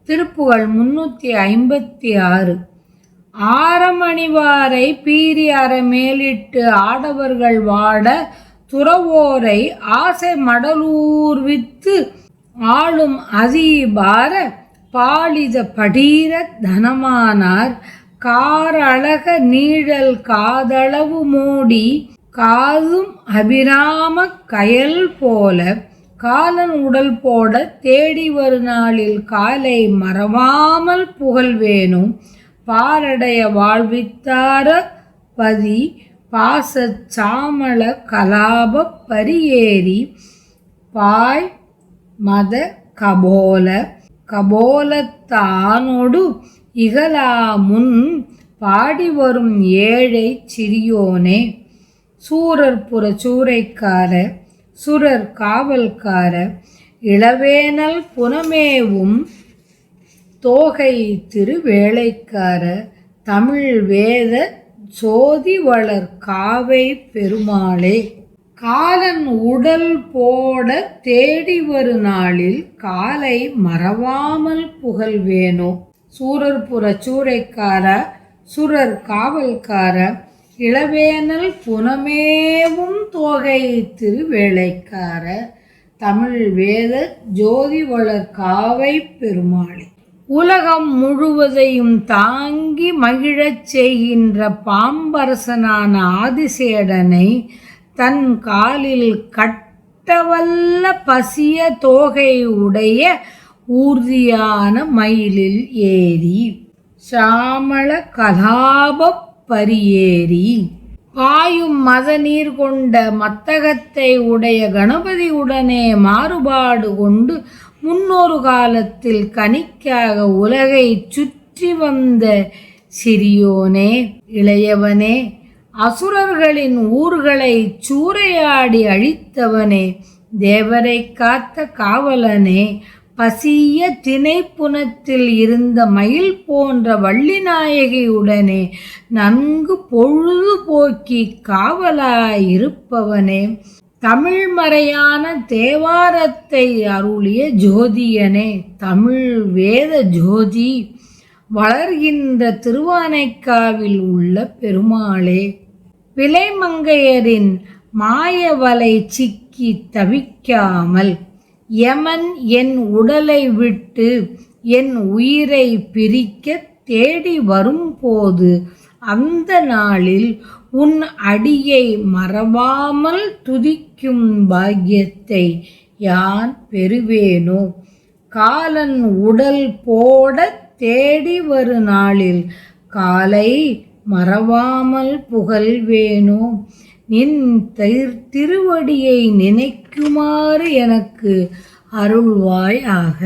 திருப்புகழ் 356. ஆரமணிவாரை பீரி அறமேலிட்டு ஆடவர்கள் வாட துறவோரை ஆசை மடலூர்வித்து ஆளும் அதீபார பாலித படீர தனமானார் காரழக நீழல் காதளவு மூடி காதும் அபிராம கயல் போல காலன் உடல் போட தேடி வரு நாளில் காலை மறவாமல் புகழ்வேணும் பாரடைய வாழ்வித்தார பதி பாசச் சாமள கலாப பரியேறி பாய் மத கபோலத்தானொடு இகலாமுன் பாடி வரும் ஏழை சிறியோனே. சூரர்புற சூறைக்கார சுரர் காவல்கார இளவேனல் புனமேவும் தோகை திருவேளைக்கார தமிழ் வேத சோதி வளர் காவை பெருமாளே. காலன் உடல் போட தேடி வரு நாளில் காலை மறவாமல் புகழ்வேனோ. சூரர்புற சூறைக்கார சுரர் காவல்கார இளவேனல் புனமேவும் தோகை திருவேளைக்கார தமிழ் வேத ஜோதி வளர் காவை பெருமாளே. உலகம் முழுவதையும் தாங்கி மகிழச் செய்கின்ற பாம்பரசனான ஆதிசேடனை தன் காலில் கட்டவல்ல பசிய தோகை உடைய ஊர்தியான மயிலில் ஏறி சாமள கலாப பரியேறி பாயும் மத நீர் கொண்ட மத்தகத்தை உடைய கணபதி உடனே மாறுபாடு கொண்டு முன்னொரு காலத்தில் கனிக்காக உலகை சுற்றி வந்த சிறியோனே இளையவனே. அசுரர்களின் ஊர்களை சூறையாடி அழித்தவனே தேவரை காத்த காவலனே. பசிய திணைப்புனத்தில் இருந்த மயில் போன்ற வள்ளிநாயகியுடனே நன்கு பொழுது போக்கி காவலாயிருப்பவனே. தமிழ்மறையான தேவாரத்தை அருளிய ஜோதியனே தமிழ் வேத ஜோதி வளர்கின்ற திருவானைக்காவில் உள்ள பெருமாளே. விலைமங்கையரின் மாயவலை சிக்கி தவிக்காமல் யமன் என் உடலை விட்டு என் உயிரை பிரிக்க தேடி வரும்போது அந்த நாளில் உன் அடியை மறவாமல் துதிக்கும் பாக்கியத்தை யான் பெறுவேனோ. காலன் உடல் போட தேடி வரு நாளில் காலை மறவாமல் புகழ்வேனோ. நின் திருவடியை நினைக்குமாறு எனக்கு அருள்வாய் ஆக.